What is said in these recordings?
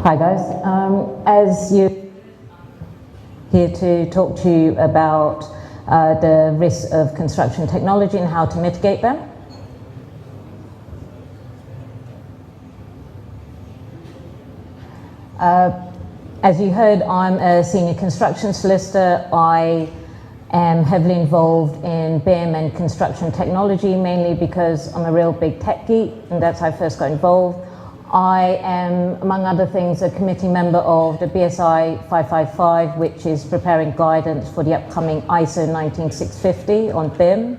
Hi guys, as you're here to talk to you about the risks of construction technology and how to mitigate them. As you heard, I'm a senior construction solicitor. I am heavily involved in BIM and construction technology, mainly because I'm a real big tech geek, and that's how I first got involved. I am, among other things, a committee member of the BSI 555, which is preparing guidance for the upcoming ISO 19650 on BIM.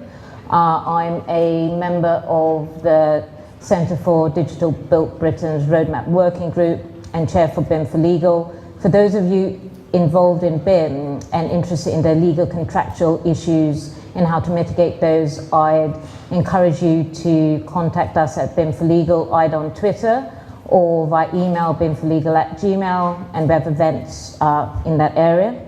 I'm a member of the Centre for Digital Built Britain's Roadmap Working Group and chair for BIM for Legal. For those of you involved in BIM and interested in the legal contractual issues and how to mitigate those, I'd encourage you to contact us at BIM for Legal, either on Twitter or via email, bimforlegal@gmail, and we have events in that area.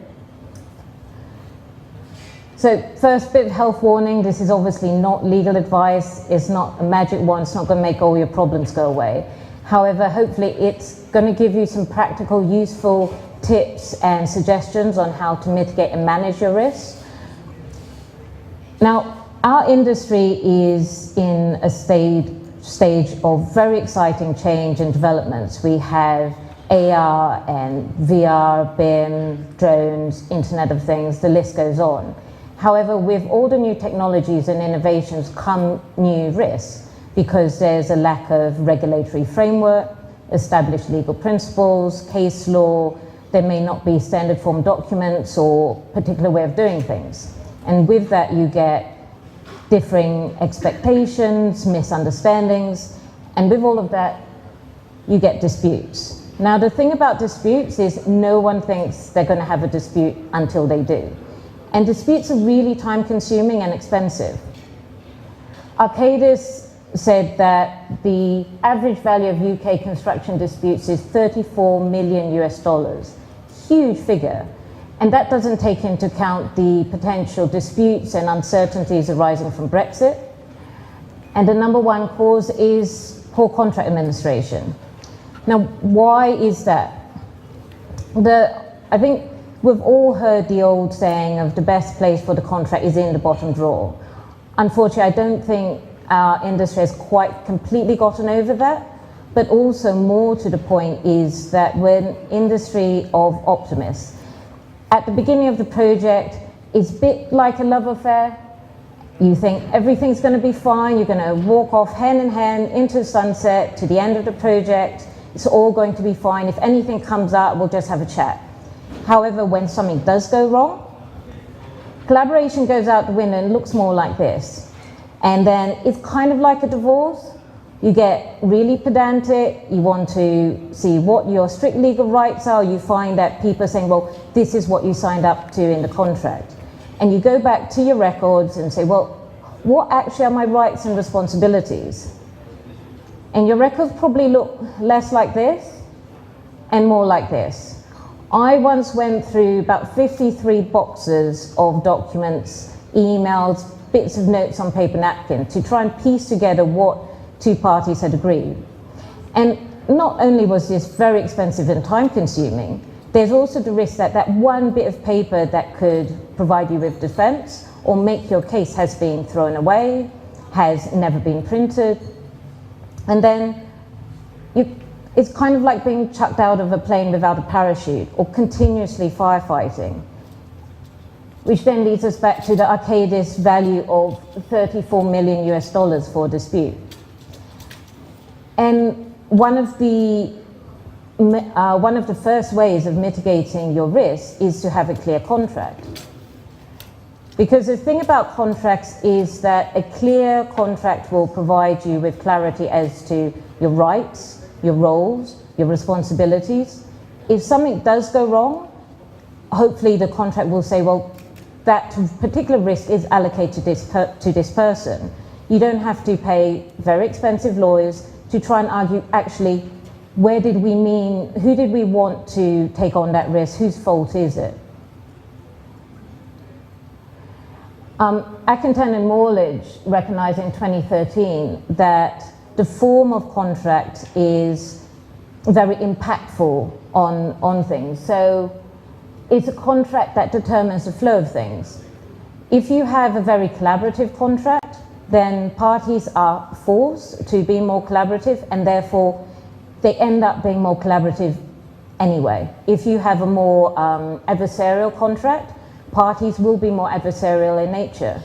So first, bit of health warning, this is obviously not legal advice, it's not a magic wand, it's not going to make all your problems go away. However, hopefully it's going to give you some practical, useful tips and suggestions on how to mitigate and manage your risks. Now, our industry is in a stage of very exciting change and developments. We have AR and VR, BIM, drones, Internet of Things, the list goes on. However, with all the new technologies and innovations come new risks, because there's a lack of regulatory framework, established legal principles, case law, there may not be standard form documents or particular way of doing things. And with that you get differing expectations, misunderstandings, and with all of that you get disputes. Now the thing about disputes is no one thinks they're going to have a dispute until they do. And disputes are really time consuming and expensive. Arcadis said that the average value of UK construction disputes is 34 million US dollars. Huge figure. And that doesn't take into account the potential disputes and uncertainties arising from Brexit. And the number one cause is poor contract administration. Now, why is that? I think we've all heard the old saying of the best place for the contract is in the bottom drawer. Unfortunately, I don't think our industry has quite completely gotten over that, but also more to the point is that we're an industry of optimists. At the beginning of the project, it's a bit like a love affair. You think everything's going to be fine, you're going to walk off hand in hand into the sunset to the end of the project, it's all going to be fine. If anything comes up, we'll just have a chat. However, when something does go wrong, collaboration goes out the window and looks more like this. And then it's kind of like a divorce. You get really pedantic, you want to see what your strict legal rights are, you find that people are saying, well, this is what you signed up to in the contract. And you go back to your records and say, well, what actually are my rights and responsibilities? And your records probably look less like this and more like this. I once went through about 53 boxes of documents, emails, bits of notes on paper napkin to try and piece together what two parties had agreed. And not only was this very expensive and time consuming, there's also the risk that that one bit of paper that could provide you with defense or make your case has been thrown away, has never been printed, and then it's kind of like being chucked out of a plane without a parachute or continuously firefighting. Which then leads us back to the Arcadis value of 34 million US dollars for a dispute. And one of the first ways of mitigating your risk is to have a clear contract. Because the thing about contracts is that a clear contract will provide you with clarity as to your rights, your roles, your responsibilities. If something does go wrong, hopefully the contract will say, well, that particular risk is allocated to this person. You don't have to pay very expensive lawyers to try and argue, actually, where did we mean, who did we want to take on that risk, whose fault is it? Atkinson and Morledge recognized in 2013 that the form of contract is very impactful on things. So it's a contract that determines the flow of things. If you have a very collaborative contract, then parties are forced to be more collaborative, and therefore they end up being more collaborative anyway. If you have a more adversarial contract, parties will be more adversarial in nature.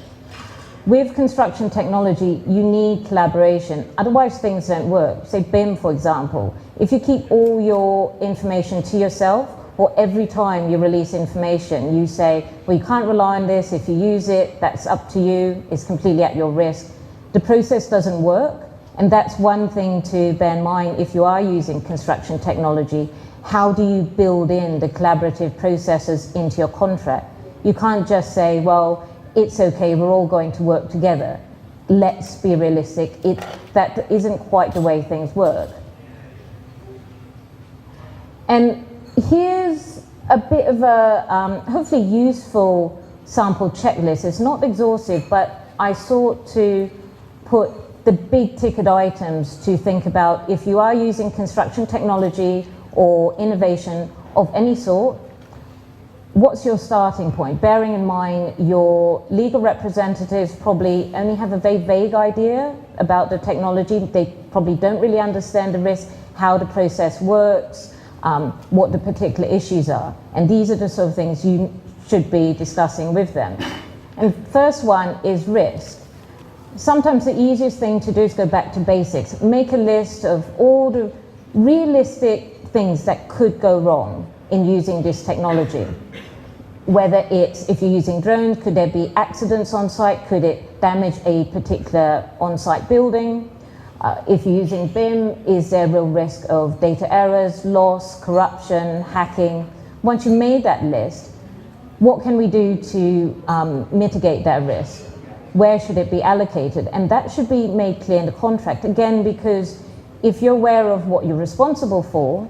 With construction technology, you need collaboration, otherwise things don't work. Say BIM, for example. If you keep all your information to yourself, or every time you release information, you say, well, you can't rely on this, if you use it, that's up to you, it's completely at your risk. The process doesn't work, and that's one thing to bear in mind if you are using construction technology. How do you build in the collaborative processes into your contract? You can't just say, well, it's okay, we're all going to work together. Let's be realistic, that isn't quite the way things work. And here's a bit of a hopefully useful sample checklist. It's not exhaustive, but I sought to put the big ticket items to think about if you are using construction technology or innovation of any sort. What's your starting point? Bearing in mind your legal representatives probably only have a very vague idea about the technology. They probably don't really understand the risk, how the process works, what the particular issues are. And these are the sort of things you should be discussing with them. And first one is risk. Sometimes the easiest thing to do is go back to basics. Make a list of all the realistic things that could go wrong in using this technology. Whether it's, if you're using drones, could there be accidents on site? Could it damage a particular on-site building? If you're using BIM, is there a real risk of data errors, loss, corruption, hacking? Once you've made that list, what can we do to mitigate that risk? Where should it be allocated? And that should be made clear in the contract. Again, because if you're aware of what you're responsible for,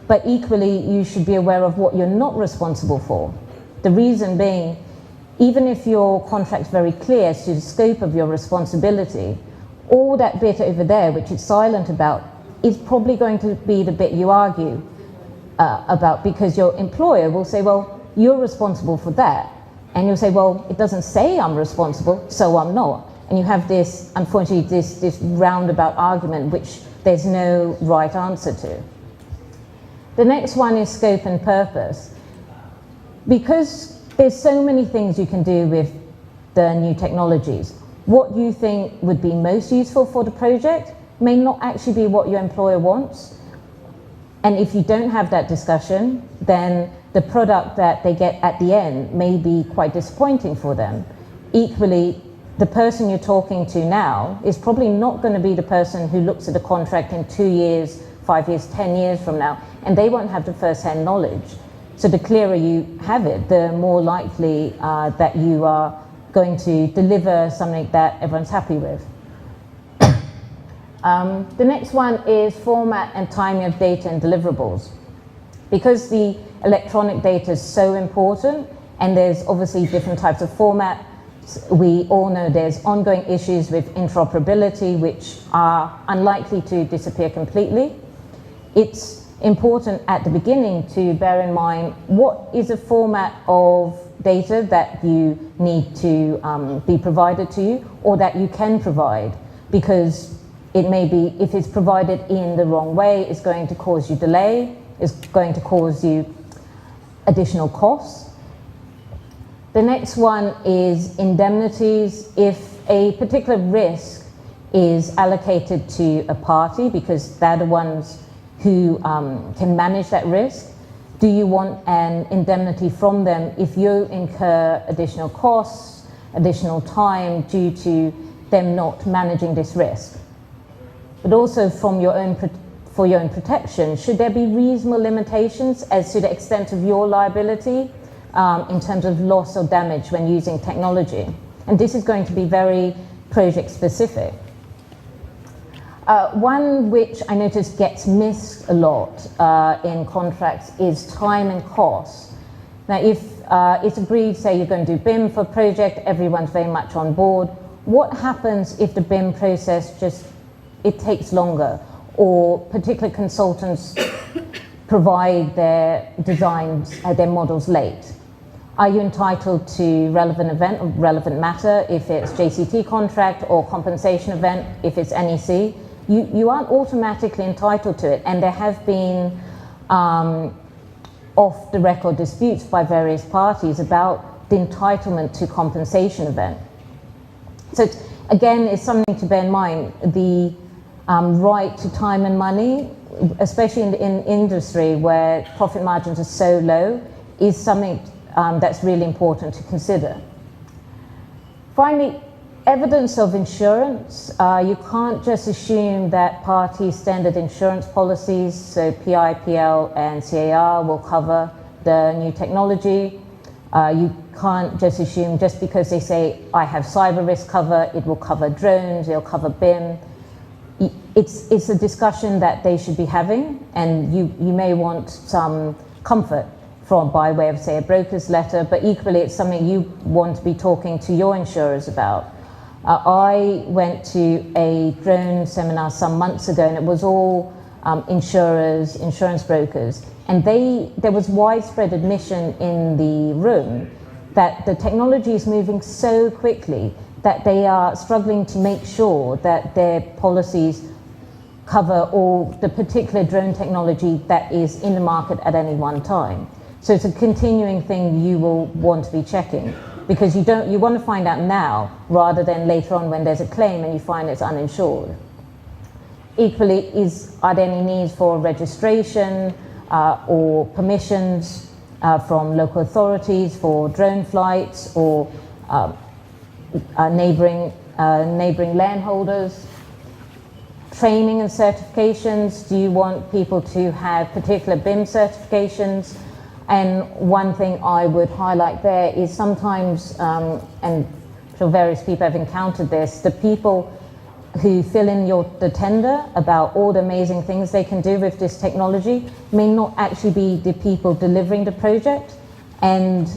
but equally you should be aware of what you're not responsible for. The reason being, even if your contract's very clear as to the scope of your responsibility, all that bit over there, which it's silent about, is probably going to be the bit you argue about, because your employer will say, well, you're responsible for that. And you'll say, well, it doesn't say I'm responsible, so I'm not. And you have this, unfortunately, this roundabout argument, which there's no right answer to. The next one is scope and purpose. Because there's so many things you can do with the new technologies, what you think would be most useful for the project may not actually be what your employer wants. And if you don't have that discussion, then the product that they get at the end may be quite disappointing for them. Equally, the person you're talking to now is probably not going to be the person who looks at the contract in 2 years, 5 years, 10 years from now, and they won't have the first-hand knowledge. So the clearer you have it, the more likely that you are going to deliver something that everyone's happy with. The next one is format and timing of data and deliverables. Because the electronic data is so important, and there's obviously different types of format, we all know there's ongoing issues with interoperability, which are unlikely to disappear completely. It's important at the beginning to bear in mind what is a format of data that you need to be provided to you, or that you can provide, because it may be, if it's provided in the wrong way, it's going to cause you delay, it's going to cause you additional costs. The next one is indemnities. If a particular risk is allocated to a party because they're the ones who can manage that risk, do you want an indemnity from them if you incur additional costs, additional time due to them not managing this risk? But also from your own for your own protection, should there be reasonable limitations as to the extent of your liability in terms of loss or damage when using technology? And this is going to be very project specific. One which I notice gets missed a lot in contracts is time and cost. Now, if it's agreed, say you're going to do BIM for a project, everyone's very much on board, what happens if the BIM process it takes longer? or particular consultants provide their designs, their models late. Are you entitled to relevant event or relevant matter if it's JCT contract, or compensation event if it's NEC? You aren't automatically entitled to it, and there have been off-the-record disputes by various parties about the entitlement to compensation event. So again, it's something to bear in mind. The right to time and money, especially in industry where profit margins are so low, is something that's really important to consider. Finally, evidence of insurance. You can't just assume that parties' standard insurance policies, so PI, PL, and CAR, will cover the new technology. You can't just assume just because they say, I have cyber risk cover, it will cover drones, it'll cover BIM. It's a discussion that they should be having, and you may want some comfort by way of, say, a broker's letter, but equally it's something you want to be talking to your insurers about. I went to a drone seminar some months ago, and it was all insurers, insurance brokers, and there was widespread admission in the room that the technology is moving so quickly that they are struggling to make sure that their policies cover all the particular drone technology that is in the market at any one time. So it's a continuing thing you will want to be checking, because you want to find out now rather than later on when there's a claim and you find it's uninsured. Equally, are there any needs for registration or permissions from local authorities for drone flights, or neighbouring landholders? Training and certifications. Do you want people to have particular BIM certifications? And one thing I would highlight there is sometimes, and I'm sure various people have encountered this, the people who fill in the tender about all the amazing things they can do with this technology may not actually be the people delivering the project, and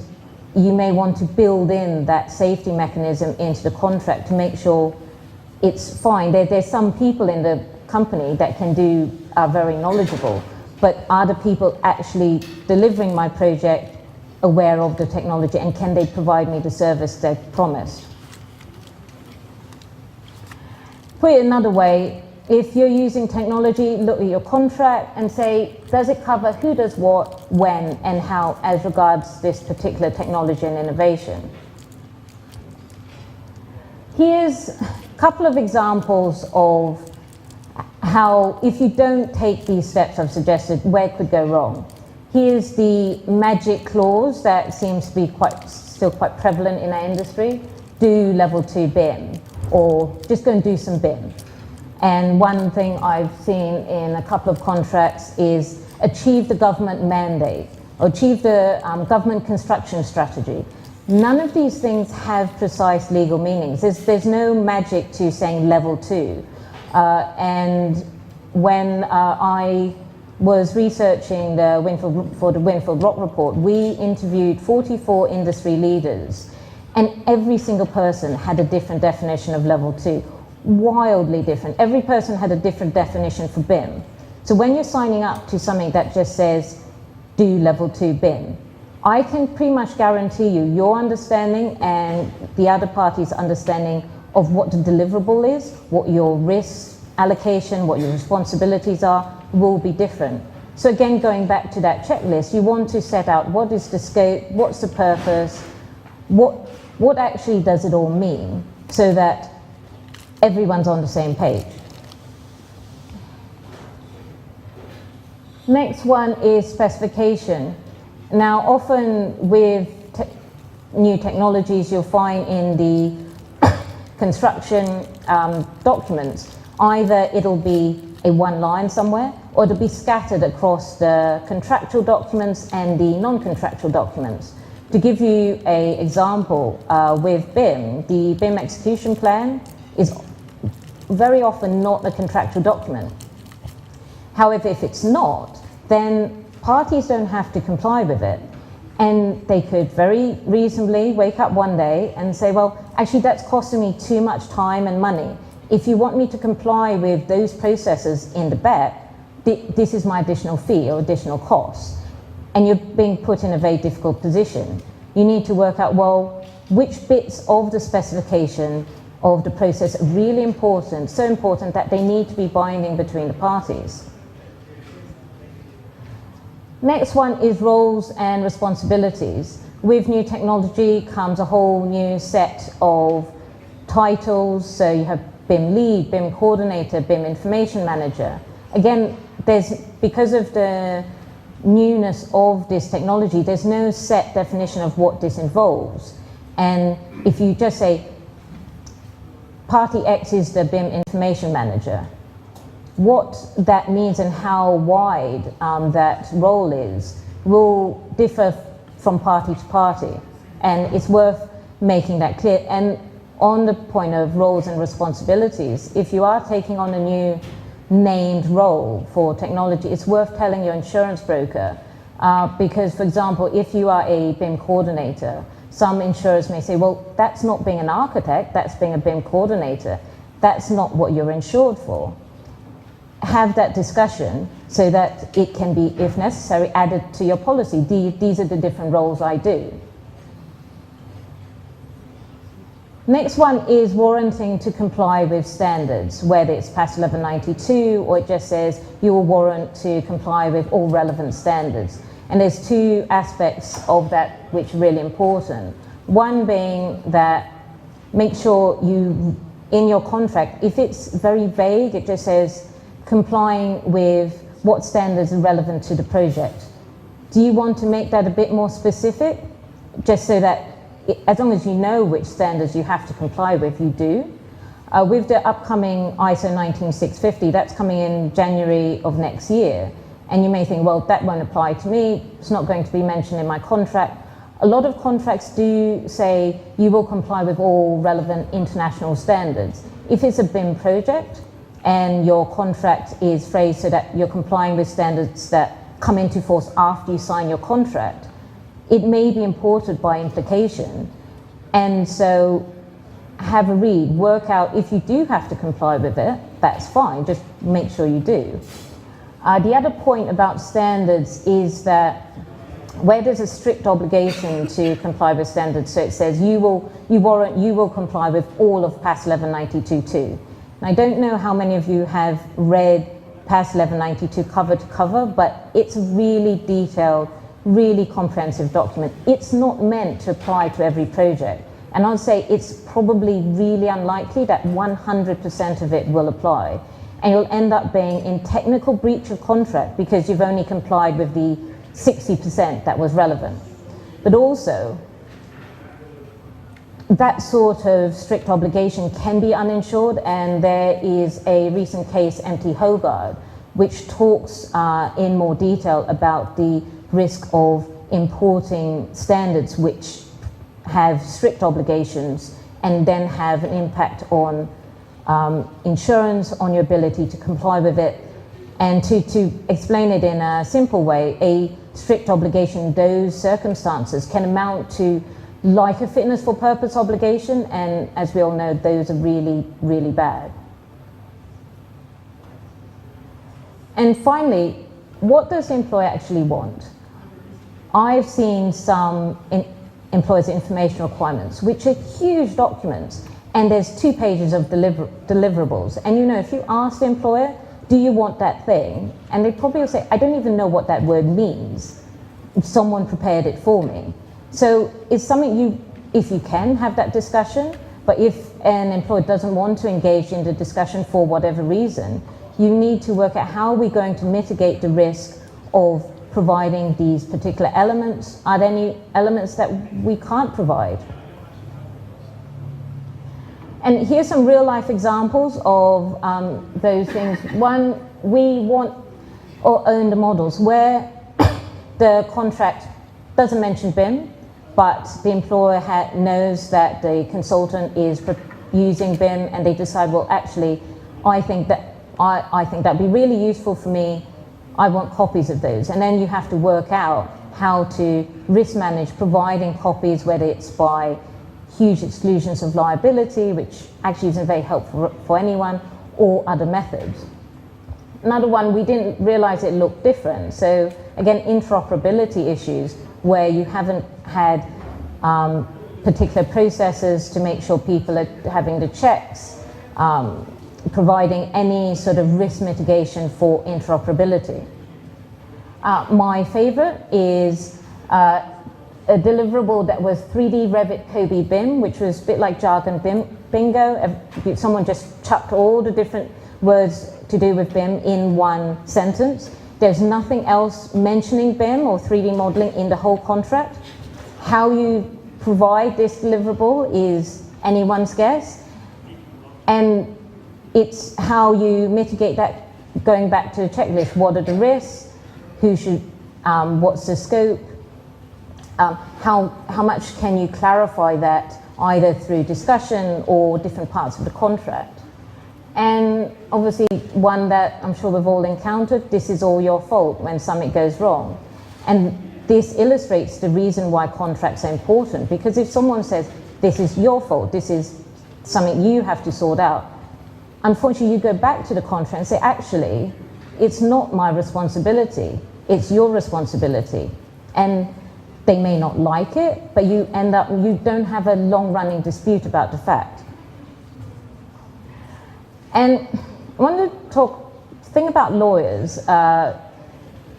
you may want to build in that safety mechanism into the contract to make sure it's fine. There's some people in the company that are very knowledgeable, but are the people actually delivering my project aware of the technology, and can they provide me the service they've promised? Put it another way, if you're using technology, look at your contract and say, does it cover who does what, when, and how as regards this particular technology and innovation? Here's a couple of examples of how, if you don't take these steps I've suggested, where it could go wrong. Here's the magic clause that seems to be still quite prevalent in our industry: do level 2 BIM, or just go and do some BIM. And one thing I've seen in a couple of contracts is achieve the government mandate, or achieve the government construction strategy. None of these things have precise legal meanings. There's no magic to saying level 2. And when I was researching for the Winfield Rock Report, we interviewed 44 industry leaders, and every single person had a different definition of level 2, wildly different. Every person had a different definition for BIM. So when you're signing up to something that just says, do level 2 BIM, I can pretty much guarantee you your understanding and the other party's understanding of what the deliverable is, what your risk allocation, what your responsibilities are, will be different. So again, going back to that checklist, you want to set out what is the scope, what's the purpose, what actually does it all mean, so that everyone's on the same page. Next one is specification. Now, often with new technologies, you'll find in the construction documents, either it'll be a one line somewhere, or it'll be scattered across the contractual documents and the non-contractual documents. To give you an example, with BIM, the BIM execution plan is very often not a contractual document. However, if it's not, then parties don't have to comply with it. And they could very reasonably wake up one day and say, well, actually that's costing me too much time and money. if you want me to comply with those processes in the back, this is my additional fee or additional cost. And you're being put in a very difficult position. You need to work out, well, which bits of the specification of the process are really important, so important that they need to be binding between the parties. Next one is roles and responsibilities. With new technology comes a whole new set of titles. So you have BIM lead, BIM coordinator, BIM information manager. Again, because of the newness of this technology, there's no set definition of what this involves. And if you just say, party X is the BIM information manager, what that means and how wide that role is will differ from party to party. And it's worth making that clear. And on the point of roles and responsibilities, if you are taking on a new named role for technology, it's worth telling your insurance broker, because, for example, if you are a BIM coordinator, some insurers may say, well, that's not being an architect, that's being a BIM coordinator. That's not what you're insured for. Have that discussion so that it can be, if necessary, added to your policy. These are the different roles I do. Next one is warranting to comply with standards, whether it's PAS 1192 or it just says you will warrant to comply with all relevant standards. And there's two aspects of that which are really important. One being that make sure you, in your contract, if it's very vague, it just says complying with what standards are relevant to the project. Do you want to make that a bit more specific? Just so that as long as you know which standards you have to comply with, you do. With the upcoming ISO 19650, that's coming in January of next year. And you may think, well, that won't apply to me. It's not going to be mentioned in my contract. A lot of contracts do say you will comply with all relevant international standards. If it's a BIM project and your contract is phrased so that you're complying with standards that come into force after you sign your contract, it may be imported by implication. And so have a read, work out if you do have to comply with it, that's fine, just make sure you do. The other point about standards is that where there's a strict obligation to comply with standards, so it says you will comply with all of PAS 1192 too. And I don't know how many of you have read PAS 1192 cover to cover, but it's a really detailed, really comprehensive document. It's not meant to apply to every project. And I'd say it's probably really unlikely that 100% of it will apply. And you'll end up being in technical breach of contract because you've only complied with the 60% that was relevant. But also, that sort of strict obligation can be uninsured, and there is a recent case, MT Hogard, which talks in more detail about the risk of importing standards which have strict obligations and then have an impact on insurance, on your ability to comply with it. And to explain it in a simple way, a strict obligation in those circumstances can amount to like a fitness for purpose obligation, and as we all know, those are really, really bad. And finally, what does the employer actually want? I've seen some employers' information requirements, which are huge documents, and there's 2 pages of deliverables. And you know, if you ask the employer, do you want that thing? And they probably will say, I don't even know what that word means. Someone prepared it for me. So it's something if you can have that discussion, but if an employer doesn't want to engage in the discussion for whatever reason, you need to work out how we're going to mitigate the risk of providing these particular elements. Are there any elements that we can't provide? And here's some real life examples of those things. One, we want or own the models where the contract doesn't mention BIM, but the employer knows that the consultant is using BIM, and they decide, well, actually, I think that'd be really useful for me. I want copies of those. And then you have to work out how to risk manage providing copies, whether it's by huge exclusions of liability, which actually isn't very helpful for anyone, or other methods. Another one, we didn't realize it looked different. So again, interoperability issues where you haven't had particular processes to make sure people are having the checks, providing any sort of risk mitigation for interoperability. My favorite is a deliverable that was 3D Revit Kobe BIM, which was a bit like jargon bingo. Someone just chucked all the different words to do with BIM in one sentence. There's nothing else mentioning BIM or 3D modeling in the whole contract. How you provide this deliverable is anyone's guess. And it's how you mitigate that, going back to the checklist. What are the risks? Who should, what's the scope? How much can you clarify that either through discussion or different parts of the contract? And obviously one that I'm sure we've all encountered, this is all your fault when something goes wrong. And this illustrates the reason why contracts are important, because if someone says, this is your fault, this is something you have to sort out, unfortunately you go back to the contract and say, actually, it's not my responsibility, it's your responsibility. And they may not like it, but you don't have a long-running dispute about the fact. And I want to think about lawyers.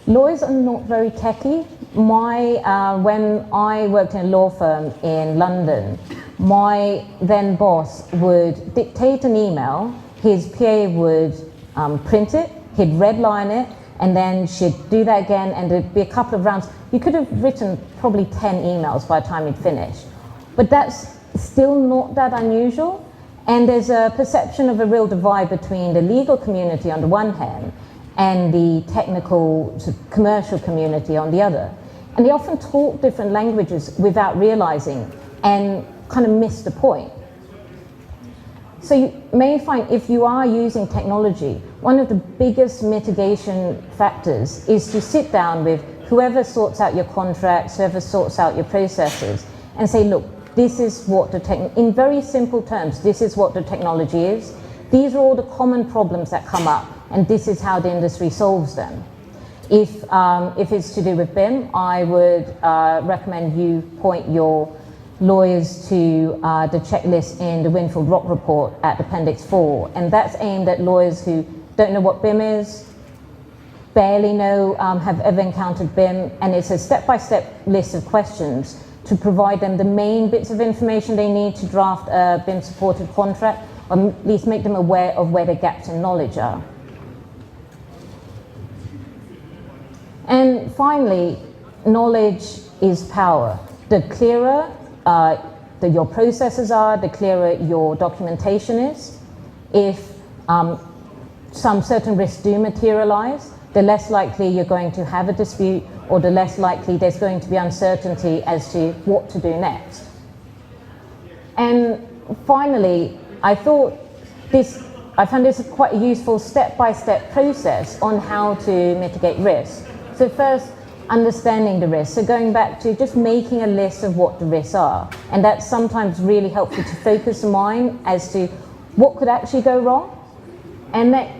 Lawyers are not very techy. When I worked in a law firm in London, my then boss would dictate an email, his PA would print it, he'd redline it, and then she'd do that again, and there'd be a couple of rounds. You could have written probably 10 emails by the time you'd finished. But that's still not that unusual. And there's a perception of a real divide between the legal community on the one hand and the technical commercial community on the other. And they often talk different languages without realizing and kind of miss the point. So you may find if you are using technology, one of the biggest mitigation factors is to sit down with whoever sorts out your contracts, whoever sorts out your processes, and say, look, this is what in very simple terms, this is what the technology is. These are all the common problems that come up, and this is how the industry solves them. If it's to do with BIM, I would recommend you point your lawyers to the checklist in the Winfield ROC report at Appendix 4, and that's aimed at lawyers who don't know what BIM is, barely know, have ever encountered BIM, and it's a step-by-step list of questions to provide them the main bits of information they need to draft a BIM-supported contract, or at least make them aware of where the gaps in knowledge are. And finally, knowledge is power. The clearer your processes are, the clearer your documentation is. If some certain risks do materialize, the less likely you're going to have a dispute, or the less likely there's going to be uncertainty as to what to do next. And finally, I found this quite a useful step-by-step process on how to mitigate risk. So first, understanding the risks. So going back to just making a list of what the risks are. And that's sometimes really helpful to focus the mind as to what could actually go wrong. And then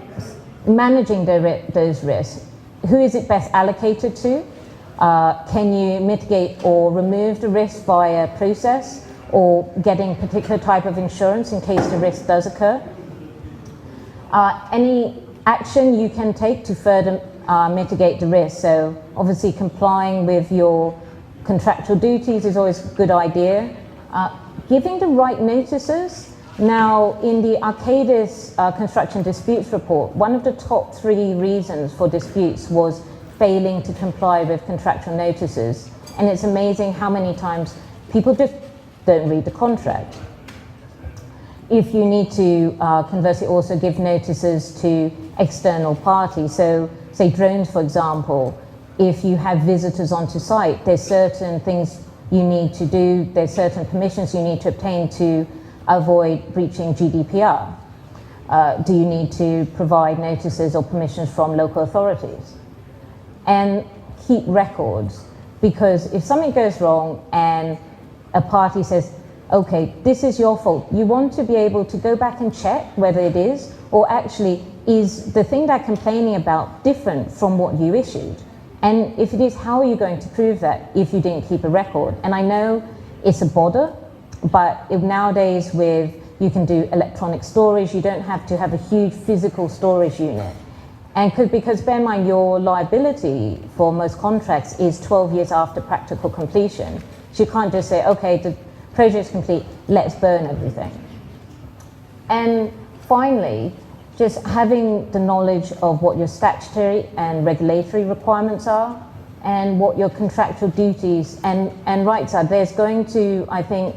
managing those risks. Who is it best allocated to? Can you mitigate or remove the risk via process, or getting a particular type of insurance in case the risk does occur? Any action you can take to further mitigate the risk. So obviously complying with your contractual duties is always a good idea. Giving the right notices. Now, in the Arcadis construction disputes report, one of the top 3 reasons for disputes was failing to comply with contractual notices. And it's amazing how many times people just don't read the contract. If you need to, conversely, also give notices to external parties. So, say drones, for example, if you have visitors onto site, there's certain things you need to do, there's certain permissions you need to obtain to avoid breaching GDPR. Do you need to provide notices or permissions from local authorities? And keep records, because if something goes wrong and a party says, okay, this is your fault. You want to be able to go back and check whether it is, or actually, is the thing they're complaining about different from what you issued? And if it is, how are you going to prove that if you didn't keep a record? And I know it's a bother, but nowadays you can do electronic storage, you don't have to have a huge physical storage unit. And because bear in mind, your liability for most contracts is 12 years after practical completion. So you can't just say, okay, the project is complete, let's burn everything. And finally, just having the knowledge of what your statutory and regulatory requirements are and what your contractual duties and rights are. There's going to, I think,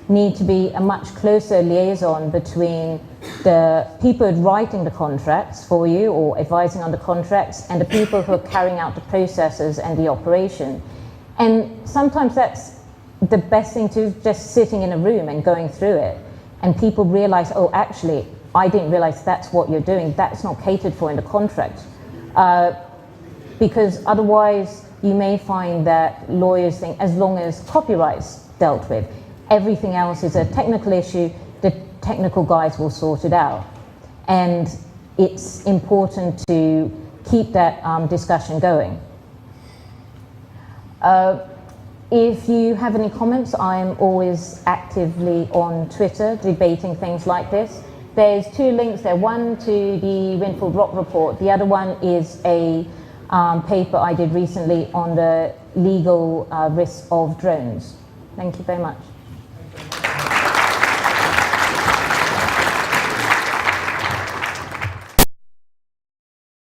need to be a much closer liaison between the people writing the contracts for you or advising on the contracts and the people who are carrying out the processes and the operation. And sometimes that's the best thing to just sitting in a room and going through it. And people realize, oh, actually, I didn't realize that's what you're doing. That's not catered for in the contract. Because otherwise, you may find that lawyers think as long as copyright's dealt with, everything else is a technical issue, the technical guys will sort it out. And it's important to keep that discussion going. If you have any comments, I'm always actively on Twitter debating things like this. There's two links there, one to the Winfield Rock Report, the other one is a paper I did recently on the legal risk of drones. Thank you very much.